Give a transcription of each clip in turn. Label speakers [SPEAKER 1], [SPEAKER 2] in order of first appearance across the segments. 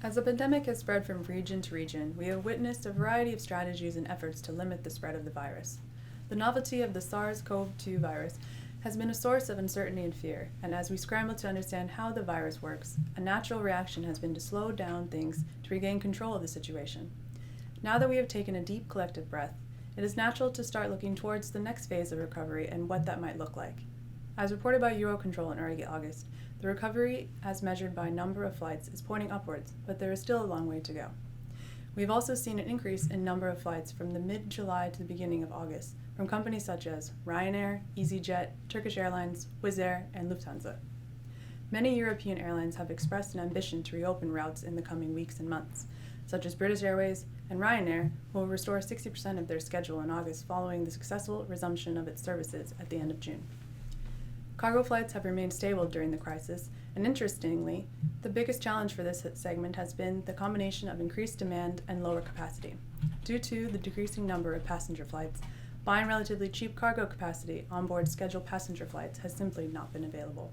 [SPEAKER 1] As the pandemic has spread from region to region, we have witnessed a variety of strategies and efforts to limit the spread of the virus. The novelty of the SARS-CoV-2 virus has been a source of uncertainty and fear, and as we scramble to understand how the virus works, a natural reaction has been to slow down things to regain control of the situation. Now that we have taken a deep collective breath, it is natural to start looking towards the next phase of recovery and what that might look like. As reported by Eurocontrol in early August, the recovery as measured by number of flights is pointing upwards, but there is still a long way to go. We've also seen an increase in number of flights from the mid-July to the beginning of August from companies such as Ryanair, EasyJet, Turkish Airlines, Wizz Air, and Lufthansa. Many European airlines have expressed an ambition to reopen routes in the coming weeks and months, such as British Airways and Ryanair, who will restore 60% of their schedule in August following the successful resumption of its services at the end of June. Cargo flights have remained stable during the crisis, and interestingly, the biggest challenge for this segment has been the combination of increased demand and lower capacity. Due to the decreasing number of passenger flights, buying relatively cheap cargo capacity onboard scheduled passenger flights has simply not been available.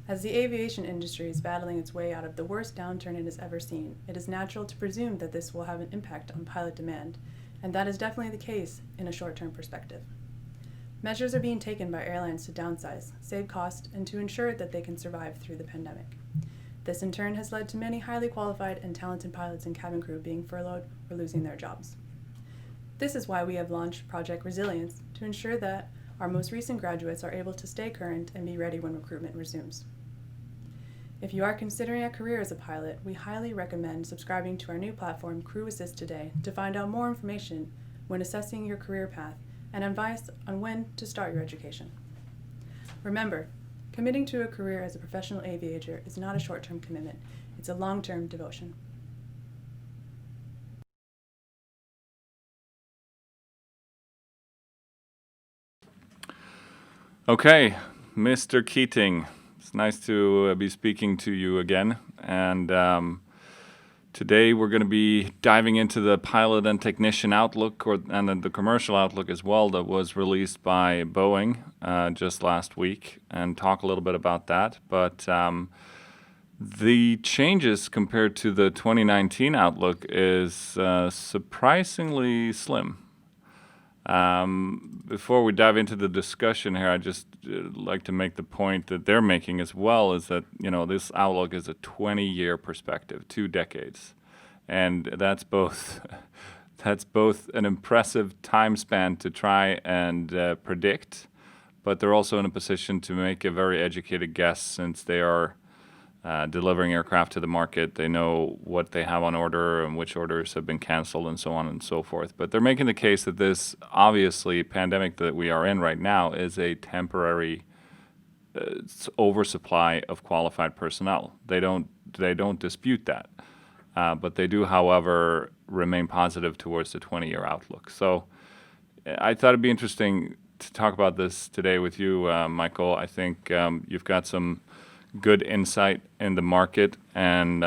[SPEAKER 1] As the aviation industry is battling its way out of the worst downturn it has ever seen, it is natural to presume that this will have an impact on pilot demand, and that is definitely the case in a short-term perspective. Measures are being taken by airlines to downsize, save cost, and to ensure that they can survive through the pandemic. This in turn has led to many highly qualified and talented pilots and cabin crew being furloughed or losing their jobs. This is why we have launched Project Resilience to ensure that our most recent graduates are able to stay current and be ready when recruitment resumes. If you are considering a career as a pilot, we highly recommend subscribing to our new platform, CrewAssist today, to find out more information when assessing your career path and advice on when to start your education. Remember, committing to a career as a professional aviator is not a short-term commitment, it's a long-term devotion.
[SPEAKER 2] Okay, Mr. Keating, it's nice to be speaking to you again. And today we're going to be diving into the pilot and technician outlook and then the commercial outlook as well that was released by Boeing just last week and talk a little bit about that. But the changes compared to the 2019 outlook is surprisingly slim. Before we dive into the discussion here, I just like to make the point that they're making as well is that, this outlook is a 20-year perspective, 2 decades. And that's both an impressive time span to try and predict, but they're also in a position to make a very educated guess since they are delivering aircraft to the market. They know what they have on order and which orders have been canceled and so on and so forth. But they're making the case that this obviously pandemic that we are in right now is a temporary oversupply of qualified personnel. They don't dispute that. But they do, however, remain positive towards the 20-year outlook. So I thought it'd be interesting to talk about this today with you, Michael. I think you've got some good insight in the market. And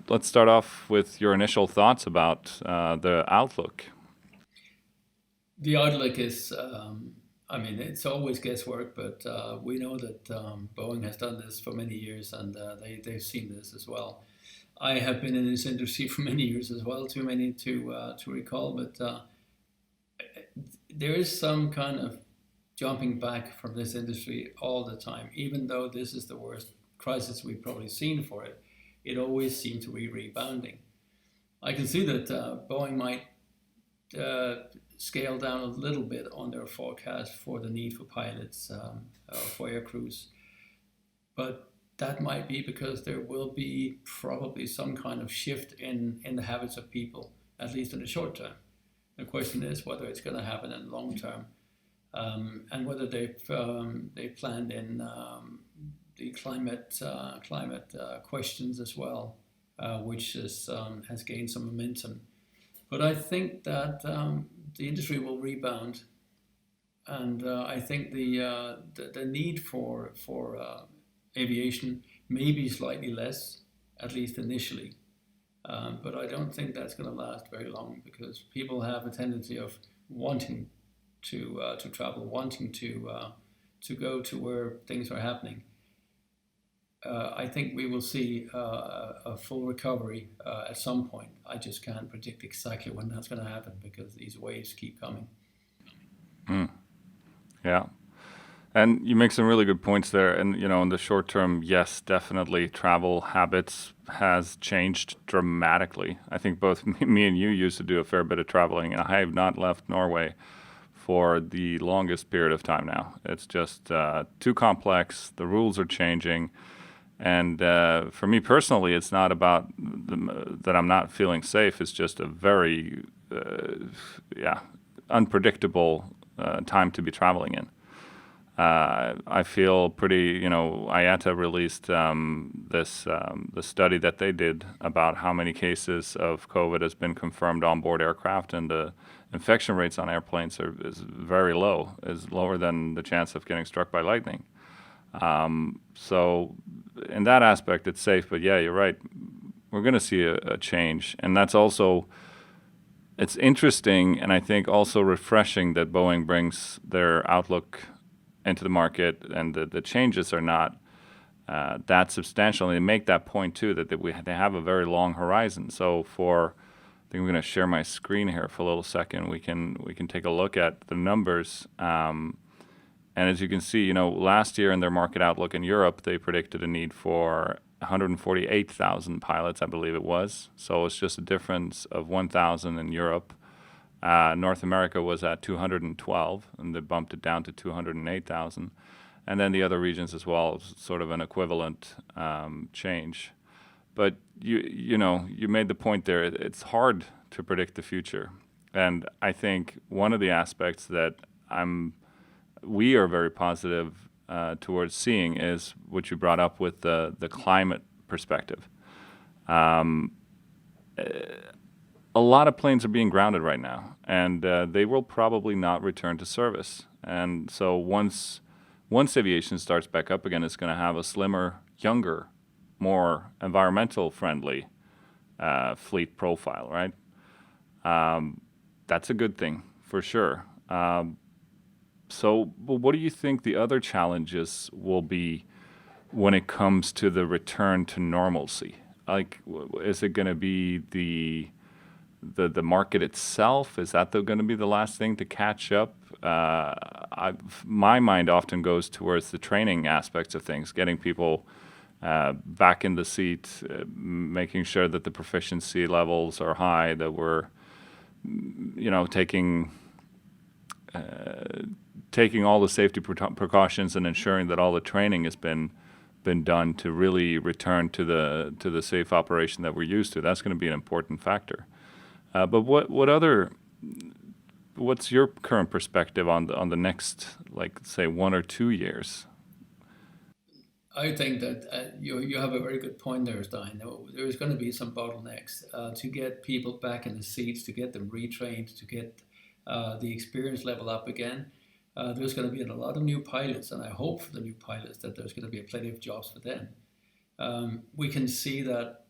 [SPEAKER 2] let's start off with your initial thoughts about the outlook.
[SPEAKER 3] The outlook is, it's always guesswork, but we know that Boeing has done this for many years, and they've seen this as well. I have been in this industry for many years as well, too many to recall, but there is some kind of jumping back from this industry all the time. Even though this is the worst crisis we've probably seen for it, it always seems to be rebounding. I can see that Boeing might scale down a little bit on their forecast for the need for pilots, for air crews. But that might be because there will be probably some kind of shift in the habits of people, at least in the short term. The question is whether it's going to happen in the long term, and whether they've planned in the climate questions as well, which has gained some momentum. But I think that the industry will rebound, and I think the need for aviation may be slightly less, at least initially. But I don't think that's going to last very long, because people have a tendency of wanting to travel, wanting to go to where things are happening. I think we will see a full recovery at some point. I just can't predict exactly when that's going to happen because these waves keep coming.
[SPEAKER 2] Yeah. And you make some really good points there. And, in the short term, yes, definitely travel habits has changed dramatically. I think both me and you used to do a fair bit of traveling, and I have not left Norway for the longest period of time now. It's just too complex. The rules are changing. And for me personally, it's not about that I'm not feeling safe. It's just a very, unpredictable time to be traveling in. I feel pretty, IATA released the study that they did about how many cases of COVID has been confirmed on board aircraft, and the infection rates on airplanes is very low, is lower than the chance of getting struck by lightning. So in that aspect, it's safe. But yeah, you're right. We're going to see a change, and that's also. It's interesting, and I think also refreshing that Boeing brings their outlook into the market, and the changes are not that substantial. And they make that point too, that they have a very long horizon. So I think I'm going to share my screen here for a little second. We can take a look at the numbers. And as you can see, last year in their market outlook in Europe, they predicted a need for 148,000 pilots, I believe it was. So it's just a difference of 1,000 in Europe. North America was at 212, and they bumped it down to 208,000. And then the other regions as well, sort of an equivalent change. But you made the point there. It's hard to predict the future, and I think one of the aspects that we are very positive towards seeing is what you brought up with the climate perspective. A lot of planes are being grounded right now, and they will probably not return to service. And so once aviation starts back up again, it's going to have a slimmer, younger, more environmental friendly fleet profile, right? That's a good thing for sure. So what do you think the other challenges will be when it comes to the return to normalcy? Like, is it going to be the market itself? Is that going to be the last thing to catch up? My mind often goes towards the training aspects of things, getting people back in the seat, making sure that the proficiency levels are high, that we're, taking all the safety precautions and ensuring that all the training has been done to really return to the safe operation that we're used to. That's going to be an important factor. But what's your current perspective on the next, like, say, 1 or 2 years?
[SPEAKER 3] I think that you have a very good point there, Stein. There's going to be some bottlenecks to get people back in the seats, to get them retrained, to get the experience level up again. There's going to be a lot of new pilots, and I hope for the new pilots that there's going to be plenty of jobs for them. We can see that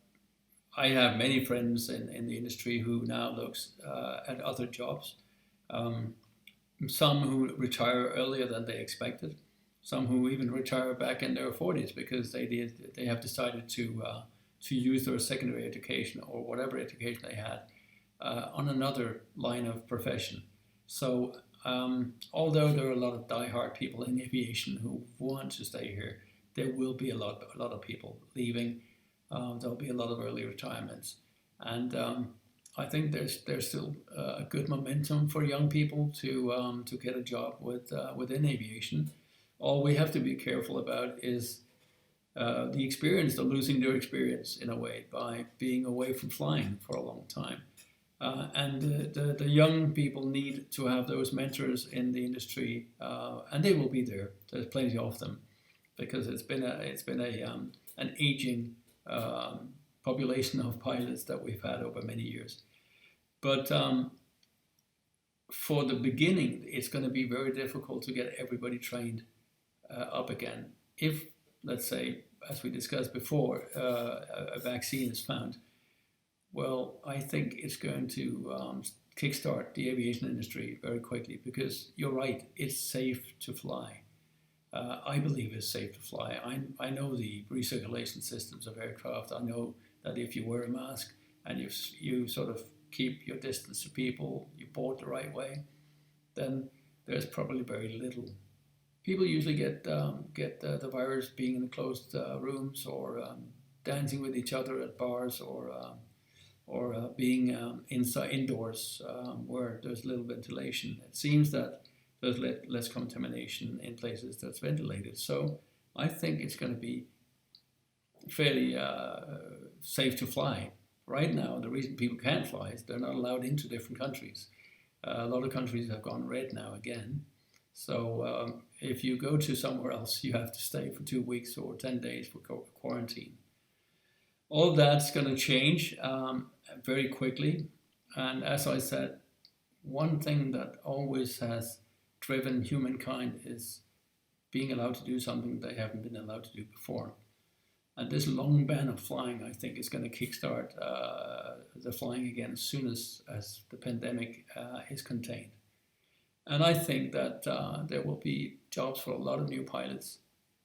[SPEAKER 3] I have many friends in the industry who now looks at other jobs. Some who retire earlier than they expected. Some who even retire back in their 40s because they have decided to use their secondary education or whatever education they had on another line of profession. So although there are a lot of diehard people in aviation who want to stay here, there will be a lot of people leaving. There'll be a lot of early retirements, and I think there's still a good momentum for young people to get a job within aviation. All we have to be careful about is the experience, the losing their experience in a way by being away from flying for a long time. And the young people need to have those mentors in the industry, and they will be there. There's plenty of them, because it's been an aging population of pilots that we've had over many years. But for the beginning, it's going to be very difficult to get everybody trained up again. If, let's say, as we discussed before, a vaccine is found, well, I think it's going to kickstart the aviation industry very quickly, because you're right, it's safe to fly. I believe is safe to fly. I know the recirculation systems of aircraft. I know that if you wear a mask and you sort of keep your distance to people, you board the right way, then there's probably very little. People usually get the virus being in closed rooms or dancing with each other at bars or being inside indoors where there's little ventilation. It seems that there's less contamination in places that's ventilated. So I think it's going to be fairly safe to fly. Right now, the reason people can't fly is they're not allowed into different countries. A lot of countries have gone red now again. So if you go to somewhere else, you have to stay for 2 weeks or 10 days for quarantine. All of that's going to change very quickly. And as I said, one thing that always has driven humankind is being allowed to do something they haven't been allowed to do before. And this long ban of flying, I think, is going to kickstart the flying again as soon as the pandemic is contained. And I think that there will be jobs for a lot of new pilots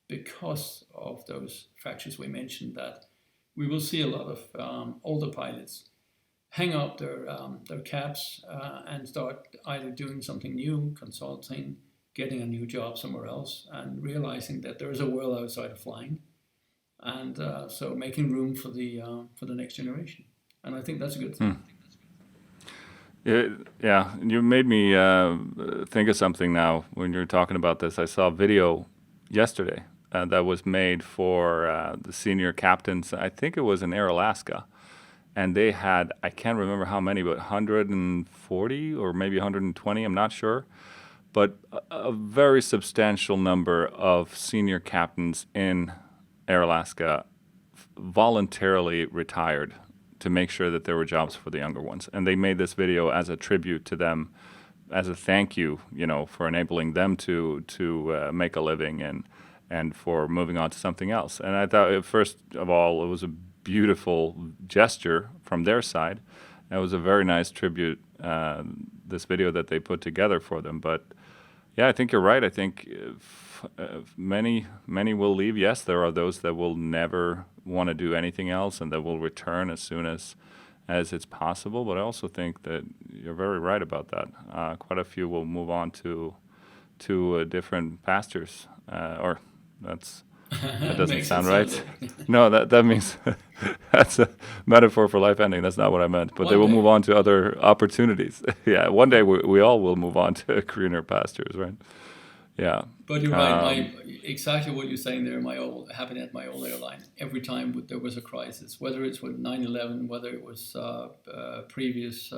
[SPEAKER 3] because of those factors we mentioned, that we will see a lot of older pilots hang up their caps and start either doing something new, consulting, getting a new job somewhere else, and realizing that there is a world outside of flying, and so making room for the next generation. And I think that's a good thing.
[SPEAKER 2] Yeah, you made me think of something now when you're talking about this. I saw a video yesterday that was made for the senior captains. I think it was in Air Alaska. And they had, I can't remember how many, but 140 or maybe 120, I'm not sure. But a very substantial number of senior captains in Air Alaska voluntarily retired to make sure that there were jobs for the younger ones. And they made this video as a tribute to them, as a thank you, for enabling them to make a living and for moving on to something else. And I thought, first of all, it was a beautiful gesture from their side. It was a very nice tribute, this video that they put together for them. But yeah, I think you're right. I think many will leave. Yes, there are those that will never want to do anything else and that will return as soon as it's possible. But I also think that you're very right about that. Quite a few will move on to different pastures, or that doesn't sound right. No, that means that's a metaphor for life ending. That's not what I meant. But they will move on to other opportunities. Yeah, one day we all will move on to greener pastures, right? Yeah.
[SPEAKER 3] But you're right. Exactly what you're saying there. Happening at my old airline. Every time there was a crisis, whether it's with 9/11, whether it was previous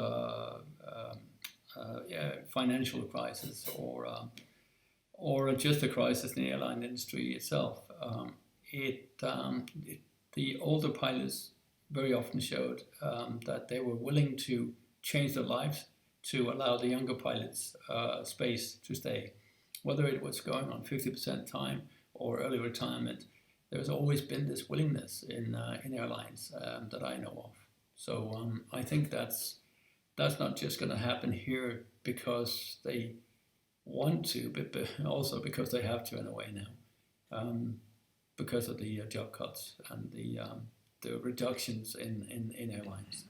[SPEAKER 3] financial crisis, or just a crisis in the airline industry itself. The older pilots very often showed that they were willing to change their lives to allow the younger pilots space to stay. Whether it was going on 50% time or early retirement, there's always been this willingness in airlines that I know of. So I think that's not just going to happen here because they want to, but also because they have to in a way now, because of the job cuts and the reductions in airlines.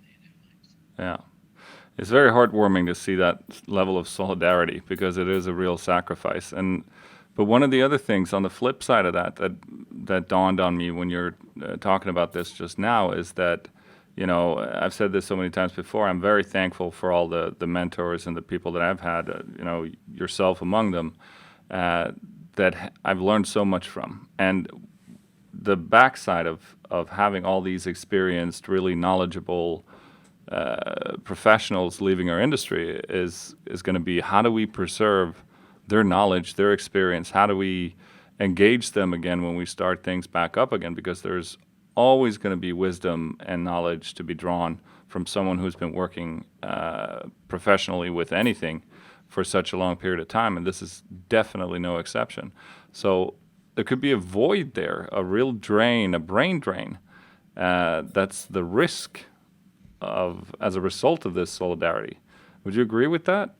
[SPEAKER 2] Yeah. It's very heartwarming to see that level of solidarity because it is a real sacrifice. But one of the other things on the flip side of that dawned on me when you're talking about this just now is that, I've said this so many times before, I'm very thankful for all the mentors and the people that I've had, yourself among them, that I've learned so much from. And the backside of having all these experienced, really knowledgeable professionals leaving our industry is going to be, how do we preserve their knowledge, their experience? How do we engage them again when we start things back up again? Because there's always going to be wisdom and knowledge to be drawn from someone who's been working professionally with anything for such a long period of time, and this is definitely no exception. So there could be a void there, a real drain, a brain drain. That's the risk as a result of this solidarity. Would you agree with that?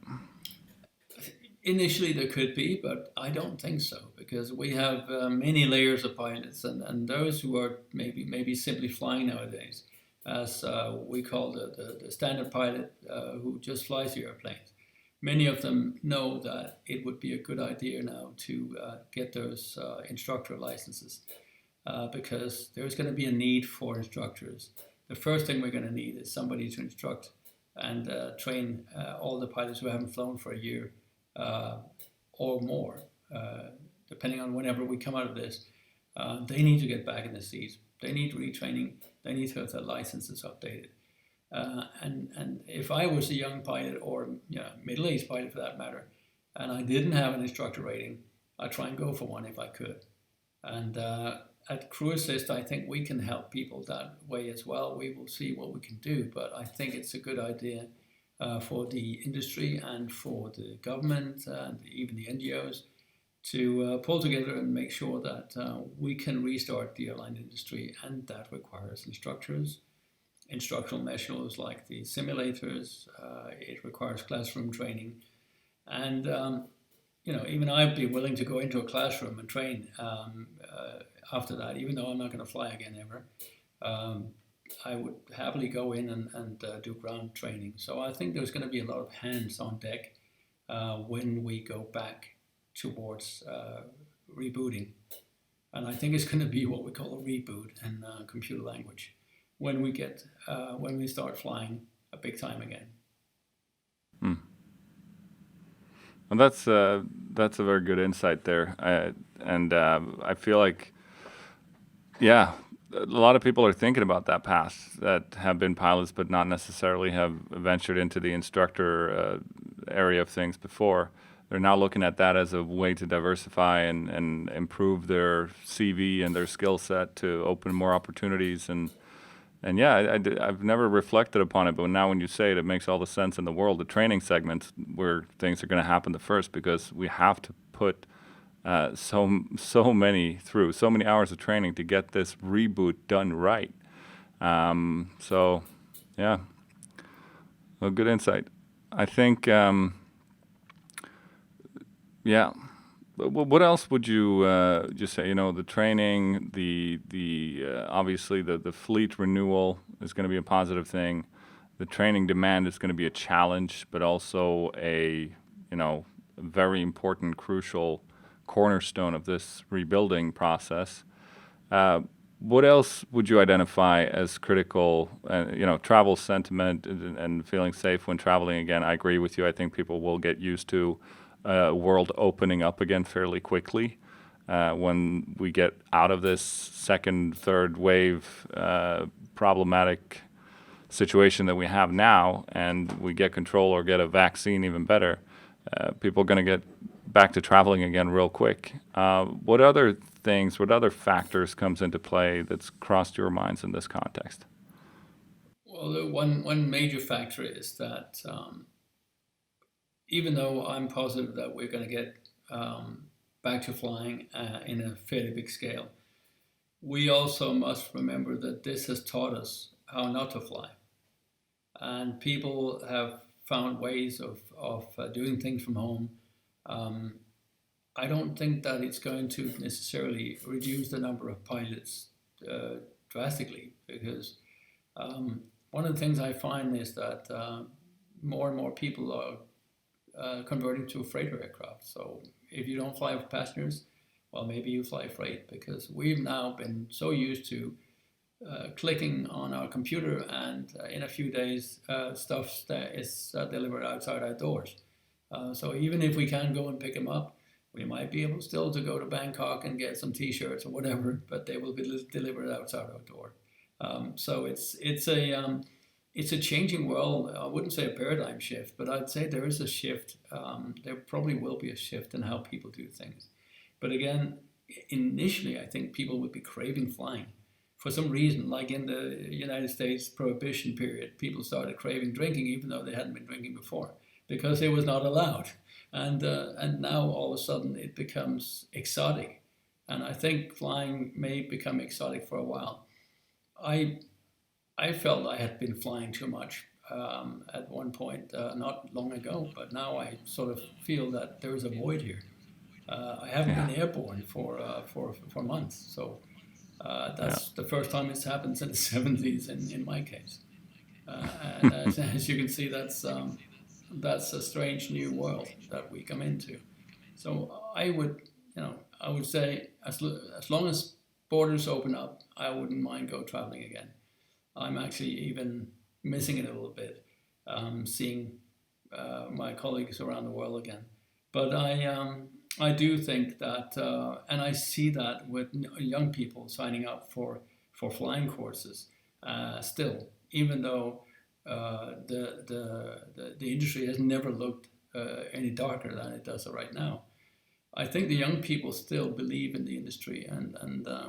[SPEAKER 3] Initially, there could be, but I don't think so, because we have many layers of pilots, and those who are maybe simply flying nowadays, as we call the standard pilot who just flies the airplanes. Many of them know that it would be a good idea now to get those instructor licenses, because there's going to be a need for instructors. The first thing we're going to need is somebody to instruct and train all the pilots who haven't flown for a year or more, depending on whenever we come out of this. They need to get back in the seats. They need retraining. They need to have their licenses updated. And if I was a young pilot, or middle-aged pilot for that matter, and I didn't have an instructor rating, I'd try and go for one if I could. And at CrewAssist, I think we can help people that way as well. We will see what we can do, but I think it's a good idea for the industry and for the government and even the NGOs to pull together and make sure that we can restart the airline industry, and that requires instructors, instructional measures like the simulators. It requires classroom training, and even I'd be willing to go into a classroom and train after that, even though I'm not going to fly again ever. I would happily go in and do ground training. So I think there's going to be a lot of hands on deck when we go back towards rebooting. And I think it's going to be what we call a reboot in computer language when we start flying a big time again.
[SPEAKER 2] Well, that's a very good insight there, I feel like, a lot of people are thinking about that path, that have been pilots but not necessarily have ventured into the instructor area of things before. They're now looking at that as a way to diversify and improve their CV and their skill set to open more opportunities. I've never reflected upon it, but now when you say it, it makes all the sense in the world. The training segments where things are going to happen the first, because we have to put so many hours of training to get this reboot done right. Well, good insight. I think, what else would you just say? The training, the obviously the fleet renewal is going to be a positive thing. The training demand is going to be a challenge, but also a very important, crucial cornerstone of this rebuilding process. What else would you identify as critical? Travel sentiment and feeling safe when traveling again. I agree with you. I think people will get used to world opening up again fairly quickly when we get out of this second, third wave problematic situation that we have now, and we get control or get a vaccine, even better. People are going to get back to traveling again real quick. What other factors comes into play that's crossed your minds in this context?
[SPEAKER 3] Well, the one major factor is that even though I'm positive that we're going to get back to flying in a fairly big scale, we also must remember that this has taught us how not to fly. And people have found ways of doing things from home. I don't think that it's going to necessarily reduce the number of pilots drastically, because one of the things I find is that more and more people are converting to freighter aircraft. So if you don't fly with passengers, well, maybe you fly freight, because we've now been so used to clicking on our computer and in a few days stuff that is delivered outside our doors. So even if we can't go and pick them up, we might be able still to go to Bangkok and get some T-shirts or whatever, but they will be delivered outside our door. So it's a changing world. I wouldn't say a paradigm shift, but I'd say there is a shift. There probably will be a shift in how people do things. But again, initially, I think people would be craving flying. For some reason, like in the United States Prohibition period, people started craving drinking even though they hadn't been drinking before, because it was not allowed. And now all of a sudden it becomes exotic. And I think flying may become exotic for a while. I felt I had been flying too much at one point, not long ago, but now I sort of feel that there is a void here. I haven't
[SPEAKER 2] Yeah.
[SPEAKER 3] been airborne for months, so
[SPEAKER 2] Yeah.
[SPEAKER 3] that's the first time it's happened since the 70s in my case. And as you can see, that's a strange new world that we come into. So I would say as long as borders open up, I wouldn't mind go traveling again. I'm actually even missing it a little bit, seeing my colleagues around the world again. But I do think that, and I see that with young people signing up for flying courses still, even though the industry has never looked any darker than it does right now. I think the young people still believe in the industry, and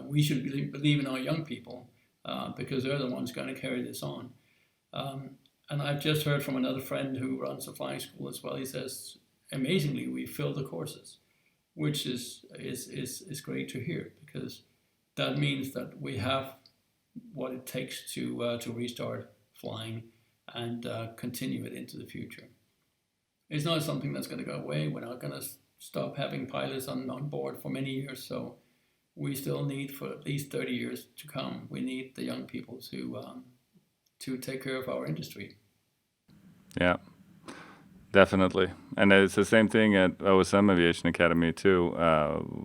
[SPEAKER 3] we should believe in our young people because they're the ones going to carry this on. And I've just heard from another friend who runs a flying school as well. He says, amazingly, we fill the courses, which is great to hear because that means that we have what it takes to restart flying and continue it into the future. It's not something that's going to go away. We're not going to stop having pilots on board for many years. So we still need for at least 30 years to come. We need the young people to take care of our industry.
[SPEAKER 2] Yeah, definitely. And it's the same thing at OSM Aviation Academy too.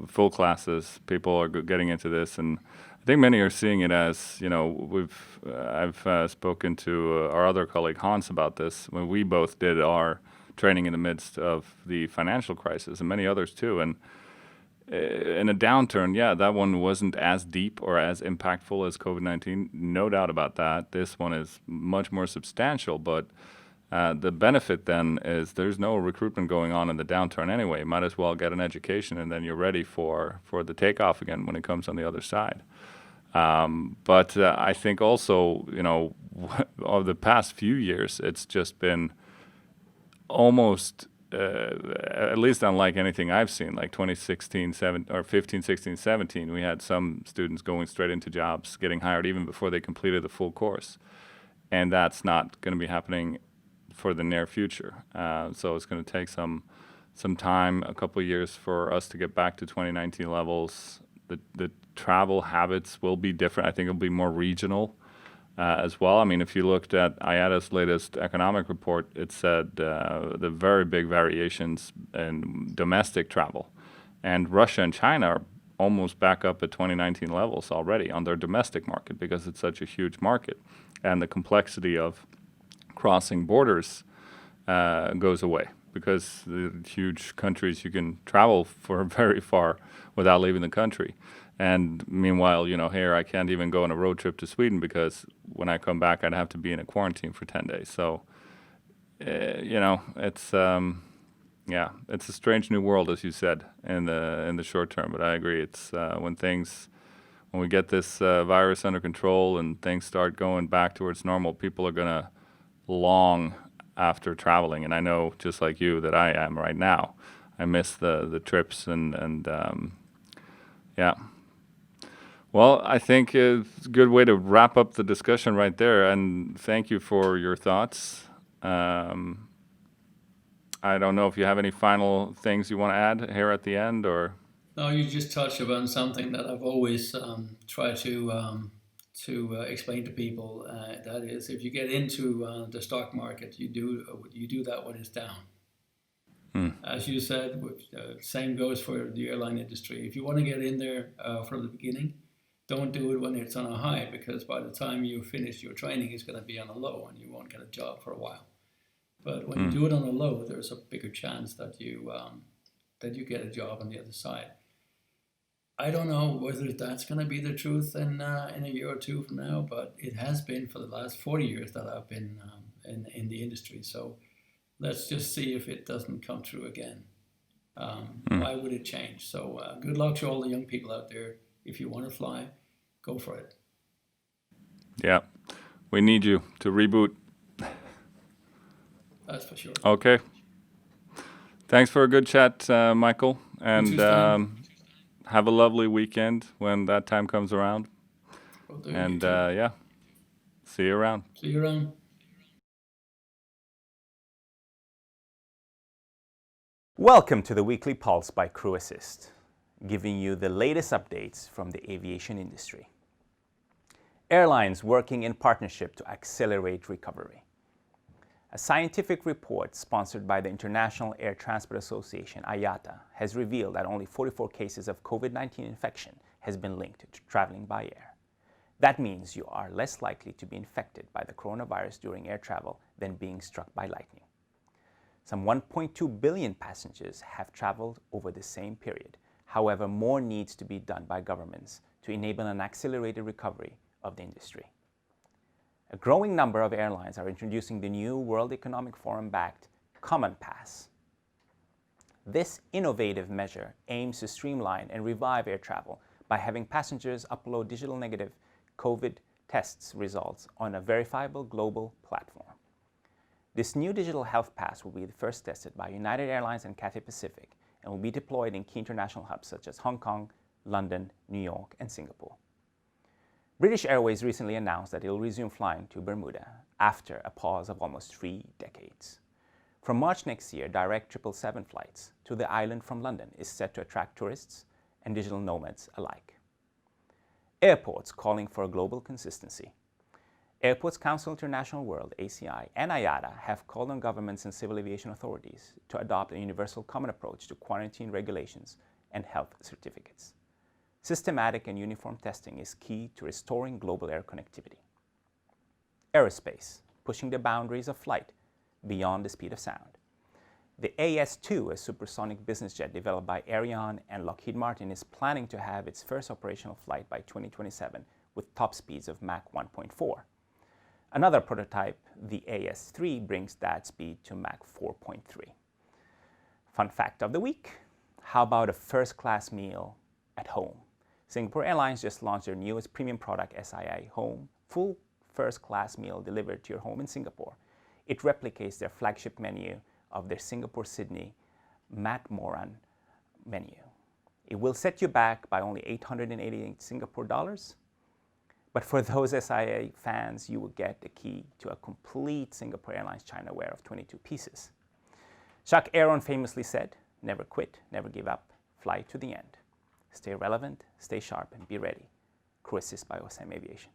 [SPEAKER 2] Full classes, people are getting into this, and I think many are seeing it as, I've spoken to our other colleague Hans about this when we both did our training in the midst of the financial crisis, and many others too. And in a downturn, yeah, that one wasn't as deep or as impactful as COVID-19, no doubt about that. This one is much more substantial, but the benefit then is there's no recruitment going on in the downturn anyway. Might as well get an education, and then you're ready for the takeoff again when it comes on the other side. But I think also, of the past few years, it's just been almost, at least unlike anything I've seen, like 2016, 15, 16, 17, we had some students going straight into jobs, getting hired even before they completed the full course. And that's not going to be happening for the near future. So it's going to take some time, a couple of years for us to get back to 2019 levels. The travel habits will be different. I think it'll be more regional as well. I mean, if you looked at IATA's latest economic report, it said the very big variations in domestic travel. And Russia and China are almost back up at 2019 levels already on their domestic market because it's such a huge market. And the complexity of crossing borders goes away because the huge countries you can travel for very far without leaving the country. And meanwhile, here I can't even go on a road trip to Sweden because when I come back, I'd have to be in a quarantine for 10 days. So, it's it's a strange new world, as you said, in the short term. But I agree, it's when we get this virus under control and things start going back towards normal, people are gonna long after traveling. And I know, just like you, that I am right now. I miss the trips and yeah. Well, I think it's a good way to wrap up the discussion right there. And thank you for your thoughts. I don't know if you have any final things you want to add here at the end, or.
[SPEAKER 3] No, you just touched upon something that I've always tried to explain to people. That is, if you get into the stock market, you do that when it's down. As you said, same goes for the airline industry. If you want to get in there from the beginning, don't do it when it's on a high, because by the time you finish your training, it's going to be on a low and you won't get a job for a while. But when you do it on a low, there's a bigger chance that you get a job on the other side. I don't know whether that's going to be the truth in a year or two from now, but it has been for the last 40 years that I've been in the industry. So let's just see if it doesn't come true again. Why would it change? So good luck to all the young people out there. If you want to fly, go for it.
[SPEAKER 2] Yeah, we need you to reboot.
[SPEAKER 3] That's for sure.
[SPEAKER 2] Okay. Thanks for a good chat, Michael. And have a lovely weekend when that time comes around.
[SPEAKER 3] Will do.
[SPEAKER 2] And see you around.
[SPEAKER 3] See you around.
[SPEAKER 4] Welcome to the Weekly Pulse by CrewAssist, giving you the latest updates from the aviation industry. Airlines working in partnership to accelerate recovery. A scientific report sponsored by the International Air Transport Association, IATA, has revealed that only 44 cases of COVID-19 infection has been linked to traveling by air. That means you are less likely to be infected by the coronavirus during air travel than being struck by lightning. Some 1.2 billion passengers have traveled over the same period. However, more needs to be done by governments to enable an accelerated recovery of the industry. A growing number of airlines are introducing the new World Economic Forum-backed Common Pass. This innovative measure aims to streamline and revive air travel by having passengers upload digital negative COVID tests results on a verifiable global platform. This new digital health pass will be first tested by United Airlines and Cathay Pacific and will be deployed in key international hubs such as Hong Kong, London, New York, and Singapore. British Airways recently announced that it will resume flying to Bermuda after a pause of almost 3 decades. From March next year, direct 777 flights to the island from London is set to attract tourists and digital nomads alike. Airports calling for global consistency. Airports Council International World, ACI, and IATA have called on governments and civil aviation authorities to adopt a universal common approach to quarantine regulations and health certificates. Systematic and uniform testing is key to restoring global air connectivity. Aerospace, pushing the boundaries of flight beyond the speed of sound. The AS-2, a supersonic business jet developed by Ariane and Lockheed Martin, is planning to have its first operational flight by 2027 with top speeds of Mach 1.4. Another prototype, the AS-3, brings that speed to Mach 4.3. Fun fact of the week, how about a first-class meal at home? Singapore Airlines just launched their newest premium product, SIA Home, full first-class meal delivered to your home in Singapore. It replicates their flagship menu of their Singapore-Sydney Matmoran menu. It will set you back by only 888 Singapore dollars. But for those SIA fans, you will get the key to a complete Singapore Airlines China wear of 22 pieces. Jacques Aron famously said, "Never quit, never give up, fly to the end. Stay relevant, stay sharp, and be ready." CrewAssist by OSM Aviation.